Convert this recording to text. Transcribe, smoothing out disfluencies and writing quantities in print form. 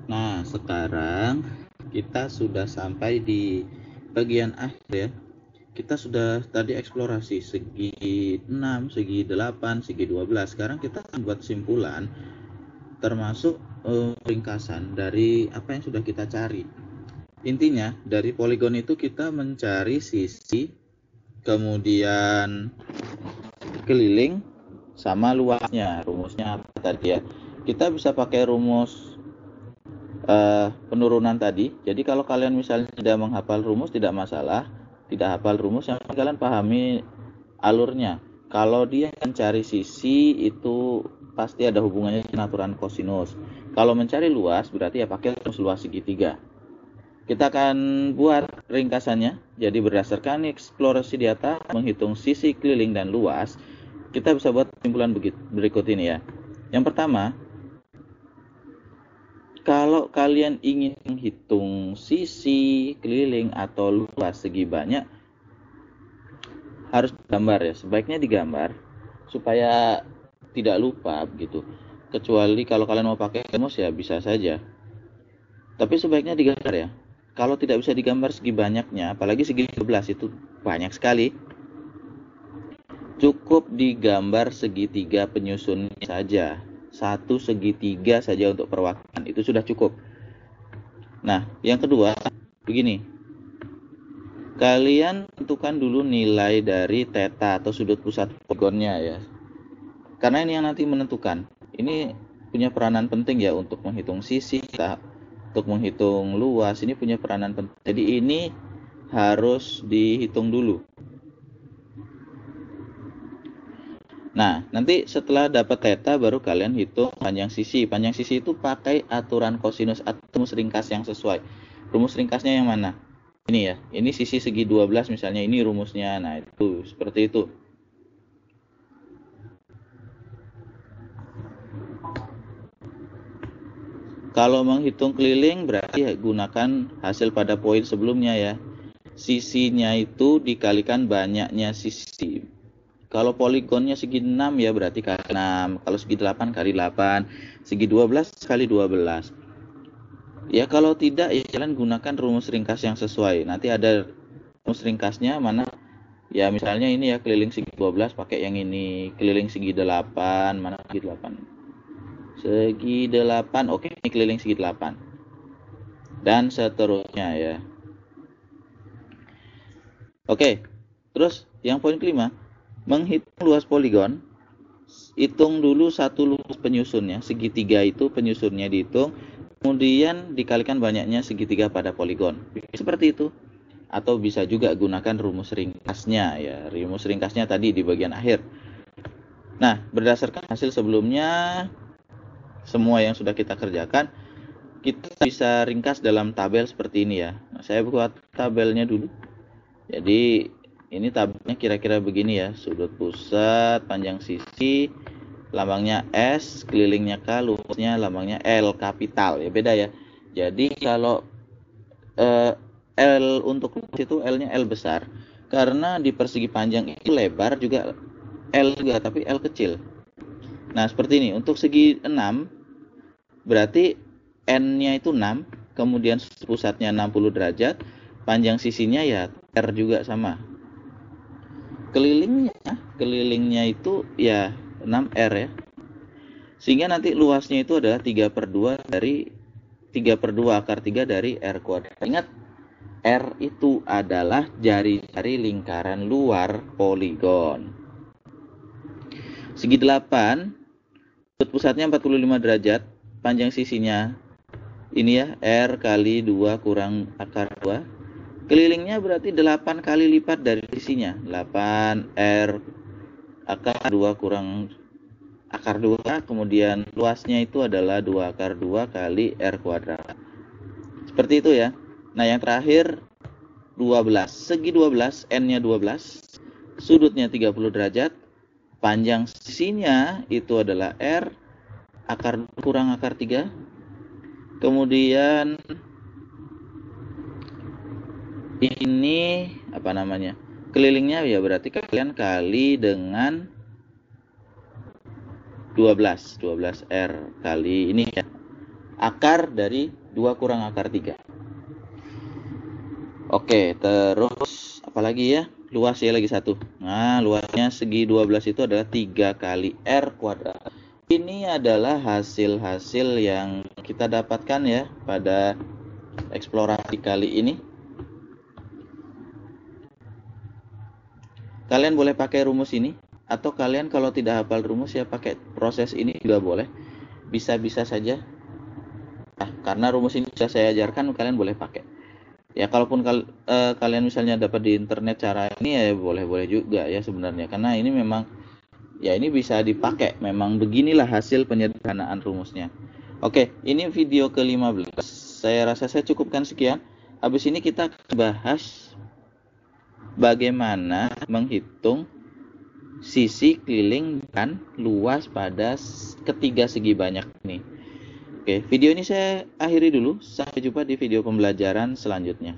Nah, sekarang kita sudah sampai di bagian akhir ya. Kita sudah tadi eksplorasi segi 6, segi 8, segi 12. Sekarang kita akan buat simpulan termasuk ringkasan dari apa yang sudah kita cari. Intinya dari poligon itu kita mencari sisi, kemudian keliling, sama luasnya. Rumusnya apa tadi ya? Kita bisa pakai rumus penurunan tadi. Jadi kalau kalian misalnya tidak menghafal rumus tidak masalah, tidak hafal rumus, yang kalian pahami alurnya. Kalau dia mencari sisi itu pasti ada hubungannya dengan aturan kosinus. Kalau mencari luas berarti ya pakai rumus luas segitiga. Kita akan buat ringkasannya. Jadi berdasarkan eksplorasi di atas, menghitung sisi, keliling, dan luas, kita bisa buat kesimpulan berikut ini ya. Yang pertama, kalau kalian ingin menghitung sisi, keliling, atau luas segi banyak, harus digambar ya. Sebaiknya digambar supaya tidak lupa begitu. Kecuali kalau kalian mau pakai rumus ya bisa saja. Tapi sebaiknya digambar ya. Kalau tidak bisa digambar segi banyaknya, apalagi segi 12 itu banyak sekali, cukup digambar segitiga penyusunnya saja. Satu segitiga saja untuk perwakilan, itu sudah cukup. Nah, yang kedua, begini. Kalian tentukan dulu nilai dari theta atau sudut pusat poligonnya ya. Karena ini yang nanti menentukan. Ini punya peranan penting ya untuk menghitung sisi, untuk menghitung luas. Ini punya peranan penting. Jadi ini harus dihitung dulu. Nah, nanti setelah dapat theta baru kalian hitung panjang sisi. Panjang sisi itu pakai aturan kosinus atau rumus ringkas yang sesuai. Rumus ringkasnya yang mana? Ini ya. Ini sisi segi 12 misalnya, ini rumusnya. Nah, itu seperti itu. Kalau menghitung keliling berarti gunakan hasil pada poin sebelumnya ya. Sisinya itu dikalikan banyaknya sisi. Kalau poligonnya segi 6 ya berarti kali 6. Kalau segi 8 kali 8. Segi 12 kali 12. Ya kalau tidak ya kalian gunakan rumus ringkas yang sesuai. Nanti ada rumus ringkasnya mana. Ya misalnya ini ya keliling segi 12 pakai yang ini. Keliling segi 8. Mana segi 8? Segi 8. Oke, ini keliling segi 8. Dan seterusnya ya. Oke. Terus yang poin kelima, menghitung luas poligon. Hitung dulu satu luas penyusunnya, segitiga itu penyusunnya dihitung, kemudian dikalikan banyaknya segitiga pada poligon. Seperti itu. Atau bisa juga gunakan rumus ringkasnya ya. Rumus ringkasnya tadi di bagian akhir. Nah, berdasarkan hasil sebelumnya, semua yang sudah kita kerjakan, kita bisa ringkas dalam tabel seperti ini ya. Nah, saya buat tabelnya dulu. Jadi ini tabelnya kira-kira begini ya. Sudut pusat, panjang sisi, lambangnya S, kelilingnya K, luasnya lambangnya L kapital ya, beda ya. Jadi kalau L untuk luas itu L-nya L besar, karena di persegi panjang itu lebar juga L juga, tapi L kecil. Nah seperti ini. Untuk segi 6 berarti N-nya itu 6, kemudian pusatnya 60 derajat, panjang sisinya ya R juga sama. Kelilingnya itu ya 6R ya. Sehingga nanti luasnya itu adalah 3/2 dari 3/2 akar 3 dari R kuadrat. Ingat, R itu adalah jari-jari lingkaran luar poligon. Segi 8, sudut pusatnya 45 derajat, panjang sisinya ini ya, R kali 2 kurang akar 2. Kelilingnya berarti 8 kali lipat dari sisinya. 8R akar 2 kurang akar 2, kemudian luasnya itu adalah 2 akar 2 kali R kuadrat. Seperti itu ya. Nah yang terakhir 12. Segi 12, N-nya 12, sudutnya 30 derajat, panjang sisinya itu adalah R, akar 2 kurang akar 3. Kemudian ini apa namanya? Kelilingnya ya berarti kalian kali dengan 12R kali ini ya. akar dari 2 kurang akar 3. Oke, terus apalagi ya? Luas ya lagi satu. Nah, luasnya segi 12 itu adalah 3 kali R kuadrat. Ini adalah hasil-hasil yang kita dapatkan ya pada eksplorasi kali ini. Kalian boleh pakai rumus ini, atau kalian kalau tidak hafal rumus ya pakai proses ini juga boleh. Bisa-bisa saja. Nah, karena rumus ini sudah saya ajarkan, kalian boleh pakai. Ya, kalaupun kalian misalnya dapat di internet cara ini ya boleh-boleh juga ya sebenarnya. Karena ini memang ya ini bisa dipakai. Memang beginilah hasil penyederhanaan rumusnya. Oke, ini video ke-15. Saya rasa saya cukupkan sekian. Habis ini kita bahas bagaimana menghitung sisi, keliling, dan luas pada ketiga segi banyak ini. Oke, video ini saya akhiri dulu. Sampai jumpa di video pembelajaran selanjutnya.